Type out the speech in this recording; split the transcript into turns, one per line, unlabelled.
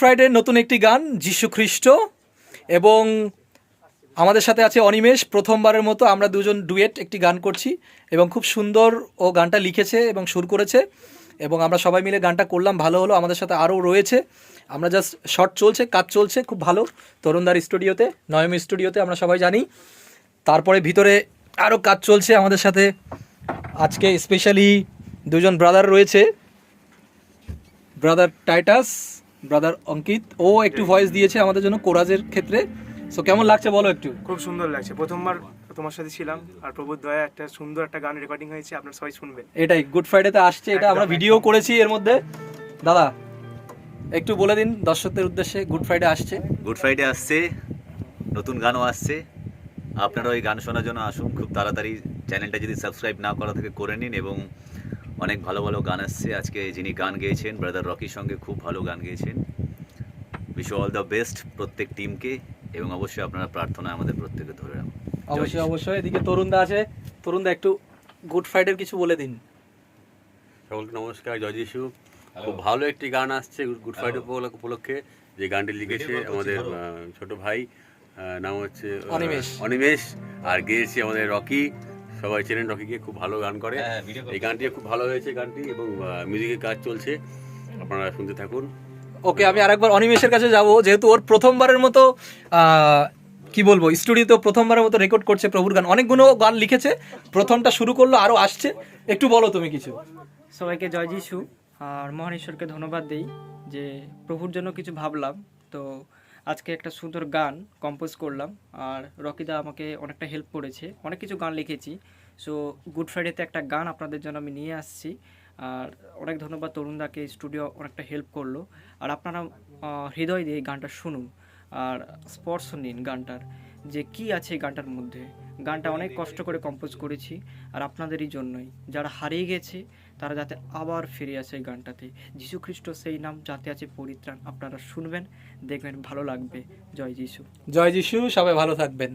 Friday নতুন একটি গান যীশু খ্রিস্ট, এবং আমাদের সাথে আছে অনিমেষ। প্রথমবারের মতো আমরা দুজন ডুয়েট একটি গান করছি এবং খুব সুন্দর ও গানটা লিখেছে এবং সুর করেছে, এবং আমরা সবাই মিলে গানটা করলাম, ভালো হলো। আমাদের সাথে আরও রয়েছে, আমরা জাস্ট শর্ট চলছে, কাজ চলছে খুব ভালো তরুণদার স্টুডিওতে, নয়ম স্টুডিওতে, আমরা সবাই জানি। তারপরে ভিতরে আরও কাজ চলছে আমাদের সাথে। আজকে স্পেশালি দুজন ব্রাদার রয়েছে, ব্রাদার টাইটাস, ব্রাদার অঙ্কিত। ও একটু ভয়েস দিয়েছে আমাদের জন্য কোরাজের ক্ষেত্রে। সো কেমন লাগছে বলো একটু।
খুব সুন্দর লাগছে, প্রথমবার তোমার সাথে ছিলাম, আর প্রভুর দয়া একটা সুন্দর একটা গান রেকর্ডিং হয়েছে, আপনারা সবাই শুনবেন।
এটাই গুড ফ্রাইডেতে আসছে, এটা আমরা ভিডিও করেছি এর মধ্যে। দাদা একটু বলে দিন দর্শকদের উদ্দেশ্যে, গুড ফ্রাইডে আসছে।
গুড ফ্রাইডে আসছে, নতুন গানও আসছে। আপনারা ওই গান শোনার জন্য আসুন খুব তাড়াতাড়ি। চ্যানেলটা যদি সাবস্ক্রাইব না করা থাকে করে নিন, এবং অনেক ভালো ভালো গান আসছে। আজকে যিনি গান গেয়েছেন ব্রাদার রকির সঙ্গে খুব ভালো গান গেয়েছেন। উইশ অল দ্য বেস্ট প্রত্যেক টিমকে, এবং অবশ্যই আপনারা প্রার্থনায় আমাদের প্রত্যেকে ধরে রাখুন।
অবশ্যই অবশ্যই। এদিকে তরুণদা আছে, তরুণদা একটু গুড ফ্রাইডের কিছু বলে দিন।
সকলকে নমস্কার, জয় যিশু। খুব ভালো একটি গান আসছে গুড ফ্রাইডে উপলক্ষে, যে গানটি লিখেছে আমাদের ছোট ভাই, নাম হচ্ছে অনিমেষ, আর গেয়েছে আমাদের রকি। সবাই চেনেন রকিকে, খুব ভালো গান করে। এই গানটি খুব ভালো হয়েছে গানটি, এবং মিউজিকের কাজ চলছে, আপনারা শুনতে থাকুন।
ওকে, আমি আরেকবার অনিমেষের কাছে যাব, যেহেতু ওর প্রথমবারের মতো কি বলবো, স্টুডিওতে প্রথমবারের মতো রেকর্ড করছে প্রভুর গান। অনেকগুলো গান লিখেছে, প্রথমটা শুরু করলো, আরও আসছে। একটু বলো তুমি কিছু।
সবাইকে জয় যিশু। আর মহান ঈশ্বরকে ধন্যবাদ দেই যে প্রভুর জন্য কিছু ভাবলাম, তো আজকে একটা সুন্দর গান কম্পোজ করলাম। আর রকিদা আমাকে অনেকটা হেল্প করেছে, অনেক কিছু গান লিখেছি। সো গুড ফ্রাইডেতে একটা গান আপনাদের জন্য আমি নিয়ে আসছি। আর অনেক ধন্যবাদ তরুণদাকে, স্টুডিও অনেকটা হেল্প করলো। আর আপনারা হৃদয় দিয়ে এই গানটা শুনুন, আর স্পর্শ নিন গানটার, যে কি আছে এই গানটার মধ্যে। গানটা অনেক কষ্ট করে কম্পোজ করেছি, আর আপনাদেরই জন্যই। যারা হারিয়ে গেছে তারা যাতে আবার ফিরে আসে এই গানটাতে। যীশু খ্রিস্ট সেই নাম যাতে আছে পরিত্রাণ। আপনারা শুনবেন, দেখবেন ভালো লাগবে। জয় যিশু।
জয় যিশু, সবাই ভালো থাকবেন।